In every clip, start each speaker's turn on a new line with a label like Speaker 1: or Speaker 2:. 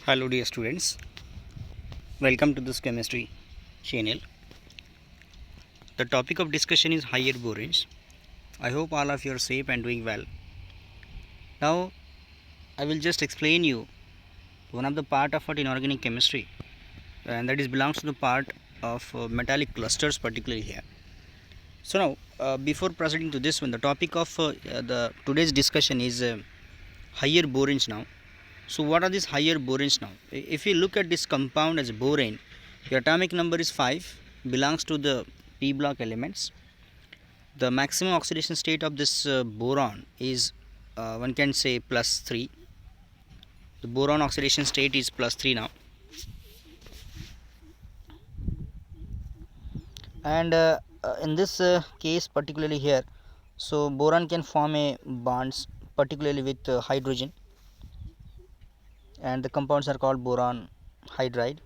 Speaker 1: Hello dear students, welcome to this chemistry channel. The topic of discussion is higher boranes. I hope all of you are safe and doing well. Now I will just explain you one of the part of inorganic chemistry, and that is belongs to the part of metallic clusters particularly here. So now before proceeding to this one, the topic of the today's discussion is higher boranes now. So what are these higher boranes now? If you look at this compound as borane, the atomic number is 5, belongs to the p block elements. The maximum oxidation state of this boron is one can say plus 3. The boron oxidation state is plus 3 now, and in this case particularly here, so boron can form a bonds particularly with hydrogen, and the compounds are called boron hydride.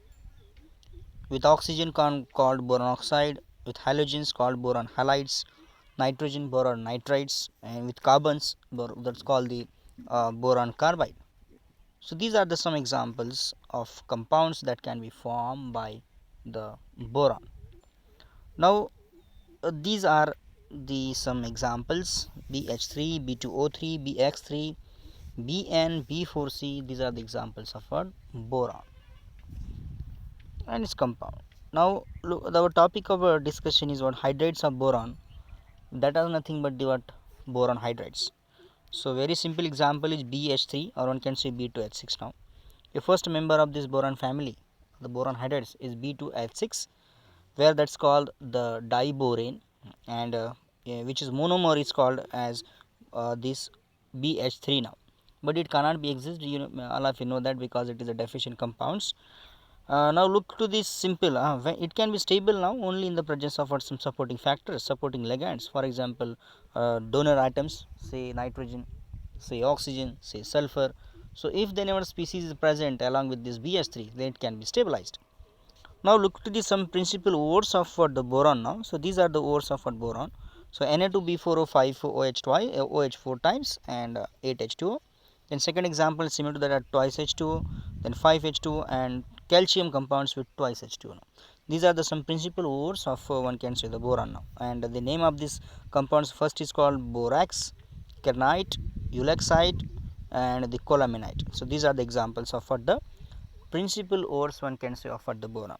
Speaker 1: With oxygen called boron oxide, with halogens called boron halides, nitrogen boron nitrides, and with carbons that's called the boron carbide. So these are the some examples of compounds that can be formed by the boron. Now these are the some examples: BH3, B2O3, BX3, Bn, B4C. These are the examples of what? Boron and its compound. Now look, our topic of our discussion is what? Hydrides of boron. That are nothing but the what? Boron hydrides. So very simple example is BH3, or one can say B2H6 now. The first member of this boron family, the boron hydrides, is B2H6, where that's called the diborane, and which is monomer is called as this BH3 now. But it cannot be exist, all of you know that, because it is a deficient compounds. Now look to this simple, it can be stable now only in the presence of some supporting factors, supporting ligands. For example, donor atoms, say nitrogen, say oxygen, say sulfur. So if the never species is present along with this BH3, then it can be stabilized. Now look to the some principal ores of the boron now. So these are the ores of boron. So Na2B4O5 OH 4 times and 8H2O. Then second example similar to that are twice H2O, then 5H2O, and calcium compounds with twice H2O now. These are the some principal ores of one can say the boron now. And the name of these compounds first is called borax, kernite, ulexite, and the colaminite. So these are the examples of the principal ores one can say of the boron.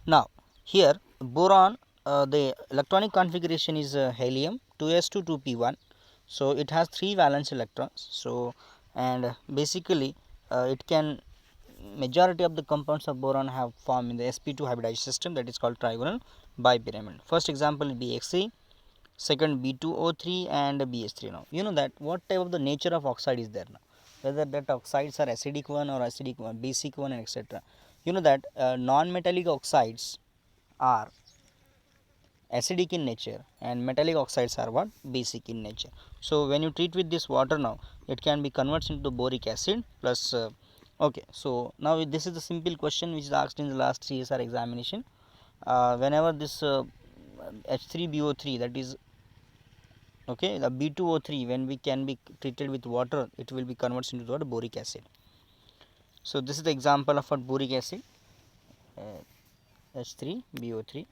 Speaker 1: Now here boron, the electronic configuration is helium 2s2 2p1. So it has 3 valence electrons. So and basically it can, majority of the compounds of boron have formed in the sp2 hybridized system, that is called trigonal bipyramid. First example is BX3, second B2O3, and BH3. Now you know that what type of the nature of oxide is there now, whether that oxides are acidic one or acidic one, basic one, and etc. You know that non-metallic oxides are acidic in nature and metallic oxides are what? Basic in nature. So when you treat with this water now, it can be converted into boric acid plus okay. So now this is the simple question which is asked in the last CSR examination. Whenever this H3BO3, that is okay, the B2O3, when we can be treated with water, it will be converted into what? Boric acid. So this is the example of what? Boric acid, H3BO3.